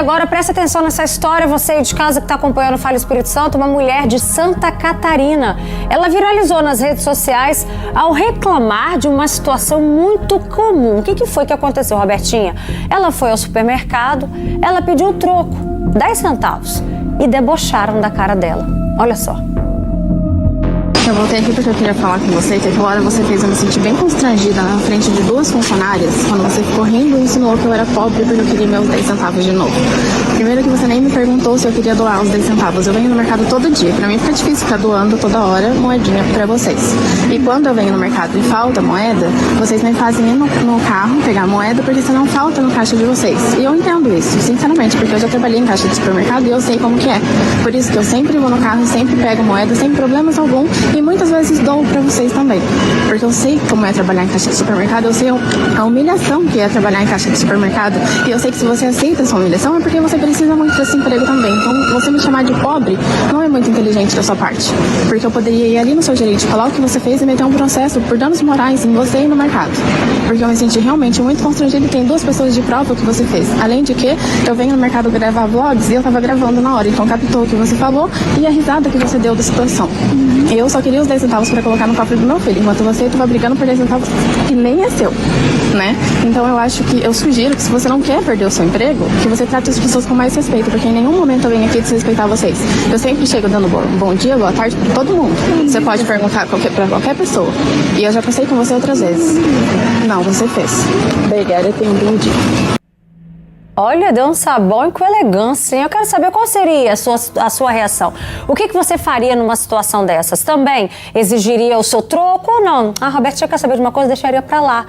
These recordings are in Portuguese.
Agora presta atenção nessa história, você aí de casa que está acompanhando o Fala Espírito Santo, uma mulher de Santa Catarina. Ela viralizou nas redes sociais ao reclamar de uma situação muito comum. O que foi que aconteceu, Robertinha? Ela foi ao supermercado, ela pediu um troco, 10 centavos, e debocharam da cara dela. Olha só. Eu voltei aqui porque eu queria falar com você que aquela hora você fez eu me sentir bem constrangida na frente de duas funcionárias quando você ficou rindo e insinuou que eu era pobre porque eu queria meus 10 centavos de novo. Primeiro que você nem me perguntou se eu queria doar os 10 centavos. Eu venho no mercado todo dia. Pra mim fica difícil ficar doando toda hora moedinha pra vocês. E quando eu venho no mercado e falta moeda, vocês me fazem ir no carro pegar moeda porque senão falta no caixa de vocês. E eu entendo isso, sinceramente, porque eu já trabalhei em caixa de supermercado e eu sei como que é. Por isso que eu sempre vou no carro e sempre pego moeda sem problemas algum. E muitas vezes dou pra vocês também. Porque eu sei como é trabalhar em caixa de supermercado, eu sei a humilhação que é trabalhar em caixa de supermercado. E eu sei que se você aceita essa humilhação é porque você precisa muito desse emprego também. Então, você me chamar de pobre não é muito inteligente da sua parte. Porque eu poderia ir ali no seu gerente, falar o que você fez e meter um processo por danos morais em você e no mercado. Porque eu me senti realmente muito constrangida e tem duas pessoas de prova o que você fez. Além de que, eu venho no mercado gravar vlogs e eu tava gravando na hora. Então, captou o que você falou e a risada que você deu da situação. Eu só queria os 10 centavos para colocar no cofre do meu filho, enquanto você estava brigando por 10 centavos que nem é seu, né? Então eu sugiro que se você não quer perder o seu emprego, que você trate as pessoas com mais respeito, porque em nenhum momento eu venho aqui desrespeitar vocês. Eu sempre chego dando bom dia, boa tarde para todo mundo. Você pode perguntar para qualquer pessoa. E eu já passei com você outras vezes. Não, você fez. Obrigada e tenha um bom dia. Olha, deu um sabão e com elegância, hein? Eu quero saber qual seria a sua reação. O que você faria numa situação dessas? Também exigiria o seu troco ou não? Ah, Robertinha quer saber de uma coisa, deixaria pra lá.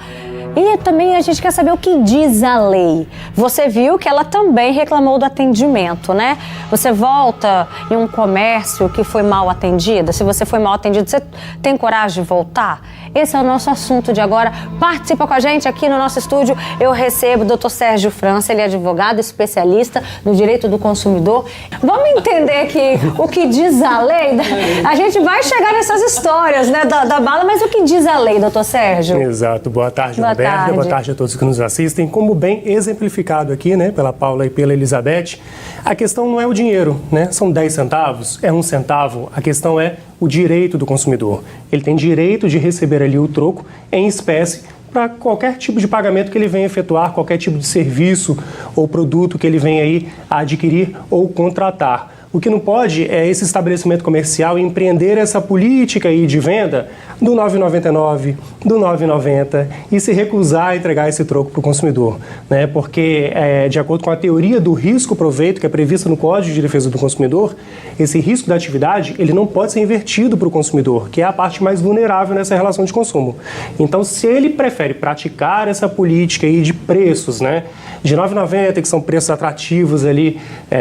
E também a gente quer saber o que diz a lei. Você viu que ela também reclamou do atendimento, né? Você volta em um comércio que foi mal atendido? Se você foi mal atendido, você tem coragem de voltar? Esse é o nosso assunto de agora. Participa com a gente aqui no nosso estúdio. Eu recebo o Dr. Sérgio França, ele é advogado especialista no direito do consumidor. Vamos entender aqui o que diz a lei? A gente vai chegar nessas histórias, né, da bala, mas o que diz a lei, doutor Sérgio? Exato. Boa tarde, Roberta. Boa tarde a todos que nos assistem. Como bem exemplificado aqui, né, pela Paula e pela Elizabeth, a questão não é o dinheiro, né? São 10 centavos, é 1 centavo. A questão é o direito do consumidor. Ele tem direito de receber ali o troco em espécie para qualquer tipo de pagamento que ele venha efetuar, qualquer tipo de serviço ou produto que ele venha aí a adquirir ou contratar. O que não pode é esse estabelecimento comercial empreender essa política aí de venda do 9,99, do 9,90 e se recusar a entregar esse troco para o consumidor, né? Porque, de acordo com a teoria do risco-proveito que é prevista no Código de Defesa do Consumidor, esse risco da atividade ele não pode ser invertido para o consumidor, que é a parte mais vulnerável nessa relação de consumo. Então, se ele prefere praticar essa política aí de preços, né, de 9,90, que são preços atrativos ali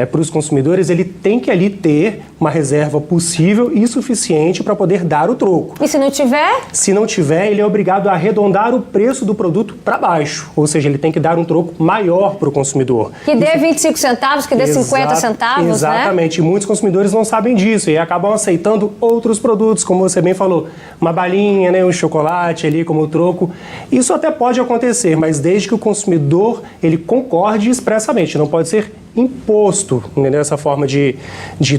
para os consumidores, ele tem que ali ter uma reserva possível e suficiente para poder dar o troco. E se não tiver? Se não tiver, ele é obrigado a arredondar o preço do produto para baixo, ou seja, ele tem que dar um troco maior para o consumidor. Que dê 25 centavos, que dê 50 centavos, exatamente. Né? E muitos consumidores não sabem disso e acabam aceitando outros produtos, como você bem falou, uma balinha, né, um chocolate ali como troco. Isso até pode acontecer, mas desde que o consumidor ele concorde expressamente, não pode ser imposto, entendeu? Essa forma de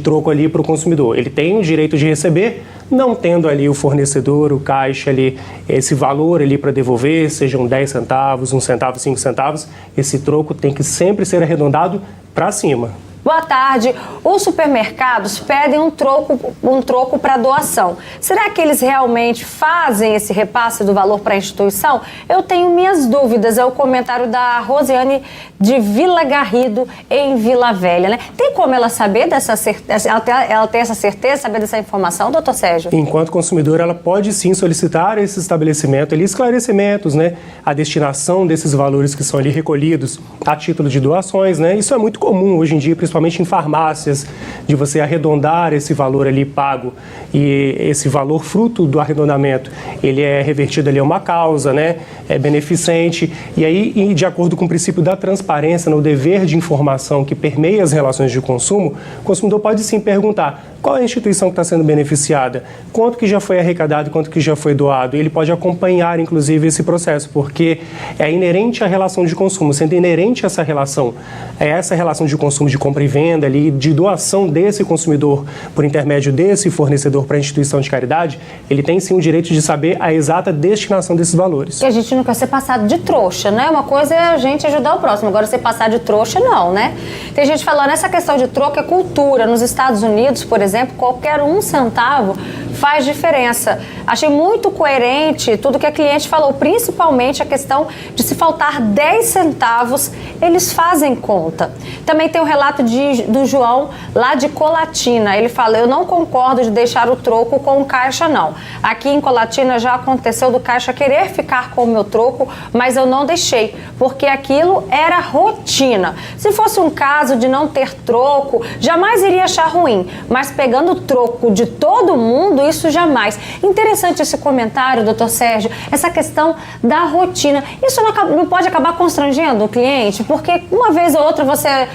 troco ali para o consumidor. Ele tem o direito de receber, não tendo ali o fornecedor, o caixa ali, esse valor ali para devolver, sejam 10 centavos, 1 centavo, 5 centavos, esse troco tem que sempre ser arredondado para cima. Boa tarde. Os supermercados pedem um troco para doação. Será que eles realmente fazem esse repasse do valor para a instituição? Eu tenho minhas dúvidas. É o comentário da Rosiane de Vila Garrido, em Vila Velha, né? Tem como ela saber ela tem essa certeza, saber dessa informação, doutor Sérgio? Enquanto consumidor, ela pode sim solicitar esse estabelecimento ali, esclarecimentos, né? A destinação desses valores que são ali recolhidos a título de doações, né? Isso é muito comum hoje em dia, principalmente principalmente em farmácias, de você arredondar esse valor ali pago e esse valor fruto do arredondamento, ele é revertido ali a uma causa, né? É beneficente. E aí, de acordo com o princípio da transparência, no dever de informação que permeia as relações de consumo, o consumidor pode sim perguntar qual é a instituição que está sendo beneficiada, quanto que já foi arrecadado, quanto que já foi doado. Ele pode acompanhar, inclusive, esse processo, porque é inerente à relação de consumo. Sendo inerente a essa relação de consumo, de compra e venda, ali, de doação desse consumidor por intermédio desse fornecedor para a instituição de caridade, ele tem sim o direito de saber a exata destinação desses valores. E a gente não quer ser passado de trouxa, né? Uma coisa é a gente ajudar o próximo, agora ser passado de trouxa, não, né? Tem gente falando, essa questão de troco é cultura. Nos Estados Unidos, por exemplo, qualquer 1 centavo faz diferença. Achei muito coerente tudo que a cliente falou, principalmente a questão de se faltar 10 centavos, eles fazem conta. Também tem o relato do João, lá de Colatina. Ele fala, eu não concordo de deixar o troco com o caixa, não. Aqui em Colatina já aconteceu do caixa querer ficar com o meu troco, mas eu não deixei, porque aquilo era rotina. Se fosse um caso de não ter troco, jamais iria achar ruim, mas pegando o troco de todo mundo, isso jamais. Interessante esse comentário, doutor Sérgio, essa questão da rotina. Isso não pode acabar constrangendo o cliente, porque uma vez ou outra você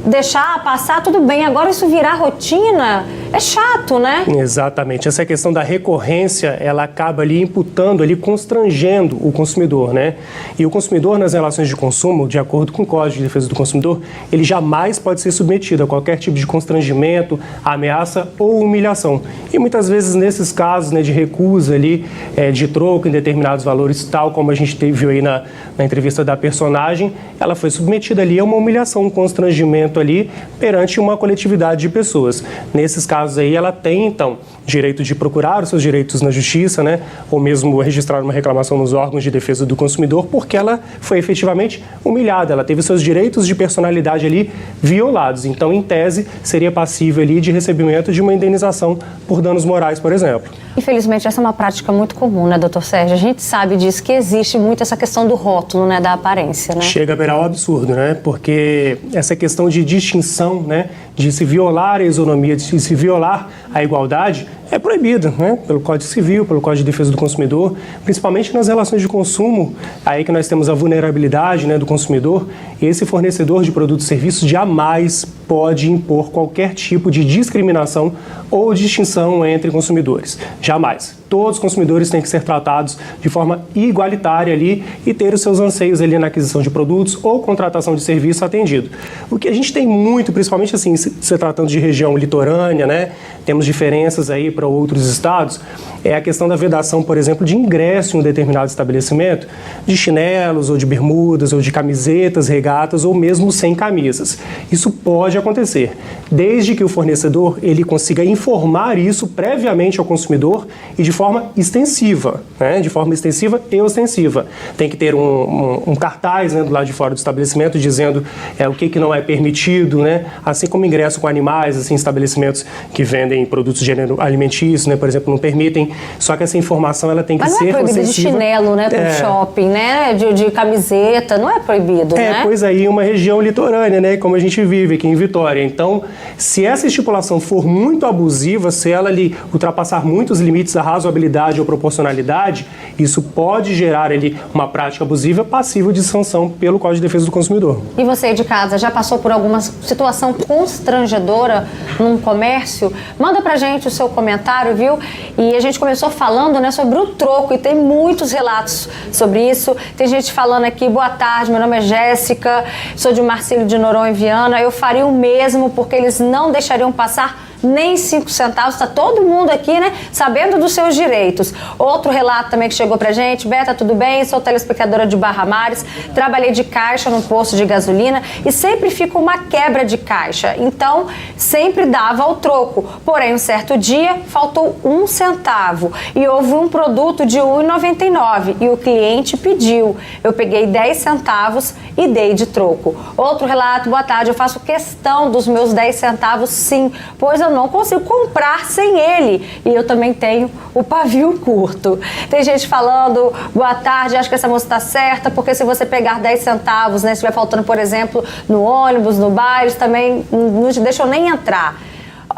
deixar passar, tudo bem, agora isso virar rotina, é chato, né? Exatamente. Essa questão da recorrência, ela acaba ali imputando, ali constrangendo o consumidor, né? E o consumidor nas relações de consumo, de acordo com o Código de Defesa do Consumidor, ele jamais pode ser submetido a qualquer tipo de constrangimento, ameaça ou humilhação. E muitas vezes nesses casos, né, de recusa ali, de troco em determinados valores, tal como a gente viu aí na entrevista da personagem, ela foi submetida ali a uma humilhação, um constrangimento ali perante uma coletividade de pessoas. Nesses casos aí, ela tem, então, direito de procurar os seus direitos na justiça, né, ou mesmo registrar uma reclamação nos órgãos de defesa do consumidor, porque ela foi efetivamente humilhada, ela teve seus direitos de personalidade ali violados. Então, em tese, seria passível ali de recebimento de uma indenização por danos morais, por exemplo. Infelizmente, essa é uma prática muito comum, né, doutor Sérgio? A gente sabe disso, que existe muito essa questão do rótulo, né, da aparência, né? Chega a beirar o absurdo, né? Porque essa questão de distinção, né, de se violar a isonomia, de se violar a igualdade, é proibido, né? Pelo Código Civil, pelo Código de Defesa do Consumidor, principalmente nas relações de consumo, aí que nós temos a vulnerabilidade, né, do consumidor. Esse fornecedor de produtos e serviços jamais pode impor qualquer tipo de discriminação ou distinção entre consumidores. Jamais. Todos os consumidores têm que ser tratados de forma igualitária ali e ter os seus anseios ali na aquisição de produtos ou contratação de serviço atendido. O que a gente tem muito, principalmente assim, se tratando de região litorânea, né, temos diferenças aí para outros estados, é a questão da vedação, por exemplo, de ingresso em um determinado estabelecimento, de chinelos ou de bermudas ou de camisetas, regatas ou mesmo sem camisas. Isso pode acontecer, desde que o fornecedor ele consiga informar isso previamente ao consumidor e de forma extensiva, né? De forma extensiva e ostensiva. Tem que ter um cartaz, né, do lado de fora do estabelecimento dizendo o que não é permitido, né? Assim como ingresso com animais, assim, estabelecimentos que vendem produtos de gênero alimentício, né, por exemplo, não permitem. Só que essa informação ela tem que ser ostensiva. Mas não é proibido de chinelo, né, para o shopping, né, de camiseta, não é proibido, né? Pois aí uma região litorânea, né, como a gente vive aqui em Vitória. Então, se essa estipulação for muito abusiva, se ela ali ultrapassar muitos limites da razoabilidade ou proporcionalidade, isso pode gerar ali uma prática abusiva passível de sanção pelo Código de Defesa do Consumidor. E você de casa já passou por alguma situação constrangedora num comércio? Manda pra gente o seu comentário, viu? E a gente começou falando, né, sobre o troco e tem muitos relatos sobre isso. Tem gente falando aqui, boa tarde, meu nome é Jéssica, sou de Marcílio de Noronha, Viana. Eu faria o mesmo porque eles não deixariam passar nem 5 centavos, está todo mundo aqui, né, sabendo dos seus direitos. Outro relato também que chegou pra gente, Beta, tudo bem? Sou telespectadora de Barra Mares, trabalhei de caixa no posto de gasolina e sempre fica uma quebra de caixa, então sempre dava o troco, porém um certo dia faltou 1 centavo e houve um produto de R$ 1,99 e o cliente pediu, eu peguei 10 centavos e dei de troco. Outro relato, boa tarde, eu faço questão dos meus 10 centavos sim, pois eu eu não consigo comprar sem ele. E eu também tenho o pavio curto. Tem gente falando, boa tarde, acho que essa moça está certa, porque se você pegar 10 centavos, né, se estiver faltando, por exemplo, no ônibus, no bar, eles também não te deixam nem entrar.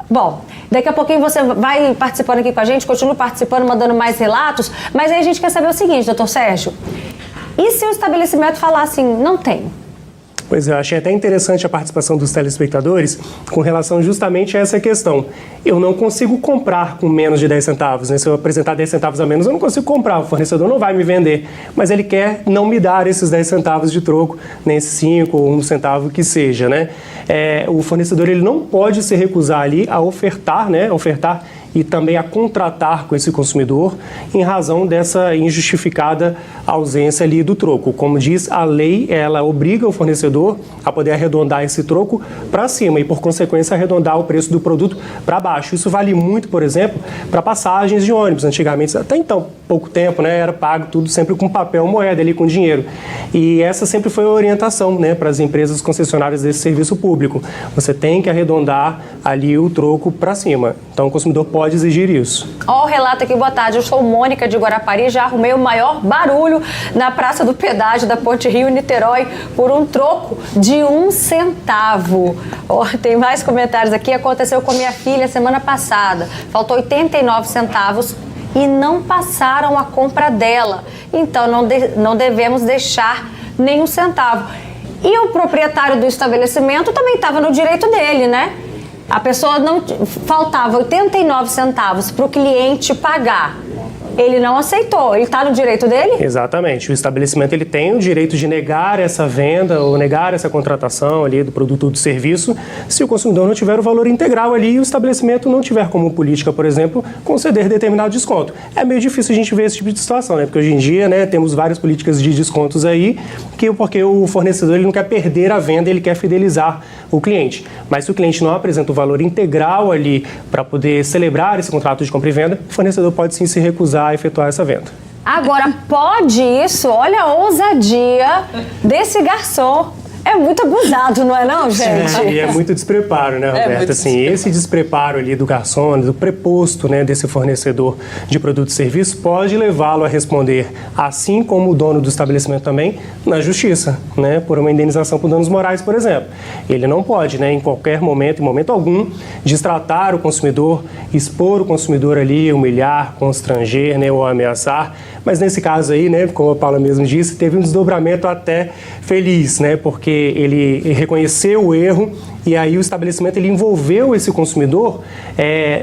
Bom, daqui a pouquinho você vai participando aqui com a gente, continua participando, mandando mais relatos, mas aí a gente quer saber o seguinte, doutor Sérgio, e se o estabelecimento falar assim, não tem? Pois é, eu achei até interessante a participação dos telespectadores com relação justamente a essa questão. Eu não consigo comprar com menos de 10 centavos, né? Se eu apresentar 10 centavos a menos, eu não consigo comprar, o fornecedor não vai me vender, mas ele quer não me dar esses 10 centavos de troco, nem esses 5 ou 1 centavo que seja, né? O fornecedor ele não pode se recusar ali a ofertar, né? Ofertar e também a contratar com esse consumidor em razão dessa injustificada ausência ali do troco. Como diz a lei, ela obriga o fornecedor a poder arredondar esse troco para cima e, por consequência, arredondar o preço do produto para baixo. Isso vale muito, por exemplo, para passagens de ônibus. Antigamente, até então, pouco tempo, né, era pago tudo sempre com papel moeda ali, com dinheiro. E essa sempre foi a orientação, né, para as empresas concessionárias desse serviço público. Você tem que arredondar ali o troco para cima. Então, o consumidor pode exigir isso. Ó, o relato aqui, boa tarde, eu sou Mônica de Guarapari, já arrumei o maior barulho na Praça do Pedágio da Ponte Rio-Niterói por um troco de 1 centavo. Ó, tem mais comentários aqui, aconteceu com minha filha semana passada, faltou 89 centavos e não passaram a compra dela, então não devemos deixar nenhum centavo. E o proprietário do estabelecimento também estava no direito dele, né? A pessoa não faltava 89 centavos para o cliente pagar. Ele não aceitou. Ele está no direito dele? Exatamente. O estabelecimento ele tem o direito de negar essa venda ou negar essa contratação ali do produto ou do serviço se o consumidor não tiver o valor integral ali e o estabelecimento não tiver como política, por exemplo, conceder determinado desconto. É meio difícil a gente ver esse tipo de situação, né? Porque hoje em dia, né, temos várias políticas de descontos aí, porque o fornecedor ele não quer perder a venda, ele quer fidelizar o cliente. Mas se o cliente não apresenta o valor integral ali para poder celebrar esse contrato de compra e venda, o fornecedor pode sim se recusar a efetuar essa venda. Agora, pode isso? Olha a ousadia desse garçom. É muito abusado, não é não, gente? E é muito despreparo, né, Roberta? Assim, esse despreparo ali do garçom, do preposto, né, desse fornecedor de produto e serviço pode levá-lo a responder, assim como o dono do estabelecimento também, na justiça, né, por uma indenização por danos morais, por exemplo. Ele não pode, né, em qualquer momento, em momento algum, destratar o consumidor, expor o consumidor ali, humilhar, constranger, né, ou ameaçar. Mas nesse caso aí, né, como a Paula mesmo disse, teve um desdobramento até feliz, né, porque ele reconheceu o erro e aí o estabelecimento ele envolveu esse consumidor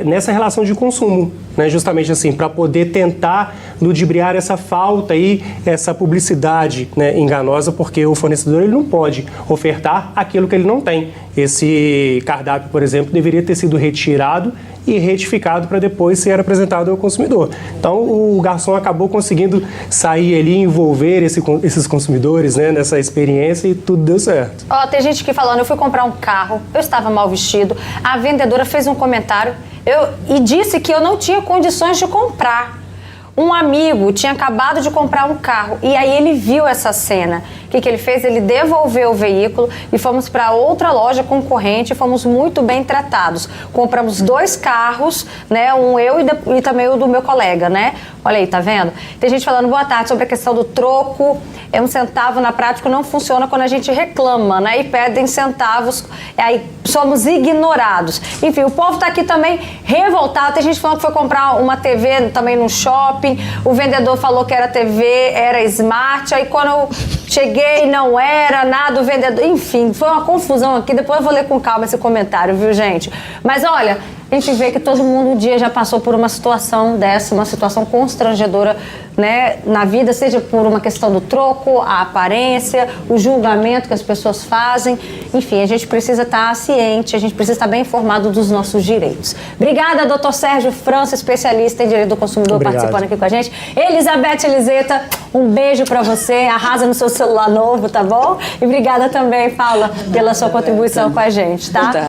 nessa relação de consumo, né, justamente assim, para poder tentar ludibriar essa falta aí, essa publicidade, né, enganosa, porque o fornecedor ele não pode ofertar aquilo que ele não tem. Esse cardápio, por exemplo, deveria ter sido retirado e retificado para depois ser apresentado ao consumidor. Então, o garçom acabou conseguindo sair ali, envolver esses consumidores, né, nessa experiência e tudo deu certo. Ó, tem gente aqui falando, eu fui comprar um carro, eu estava mal vestido, a vendedora fez um comentário e disse que eu não tinha condições de comprar. Um amigo tinha acabado de comprar um carro e aí ele viu essa cena. O que ele fez? Ele devolveu o veículo e fomos para outra loja concorrente e fomos muito bem tratados. Compramos 2 carros, né? Um eu e também o do meu colega, né? Olha aí, tá vendo? Tem gente falando, boa tarde, sobre a questão do troco. 1 centavo na prática não funciona quando a gente reclama, né? E pedem centavos, aí somos ignorados. Enfim, o povo tá aqui também revoltado. Tem gente falando que foi comprar uma TV também no shopping. O vendedor falou que era TV, era smart. Aí quando eu cheguei, não era nada, o vendedor... Enfim, foi uma confusão aqui. Depois eu vou ler com calma esse comentário, viu, gente? Mas olha, a gente vê que todo mundo um dia já passou por uma situação dessa, uma situação constrangedora, né, na vida, seja por uma questão do troco, a aparência, o julgamento que as pessoas fazem. Enfim, a gente precisa estar ciente, a gente precisa estar bem informado dos nossos direitos. Obrigada, doutor Sérgio França, especialista em direito do consumidor, obrigado, participando aqui com a gente. Elizabeth Eliseta, um beijo pra você, arrasa no seu celular novo, tá bom? E obrigada também, Paula, pela sua contribuição com a gente, tá?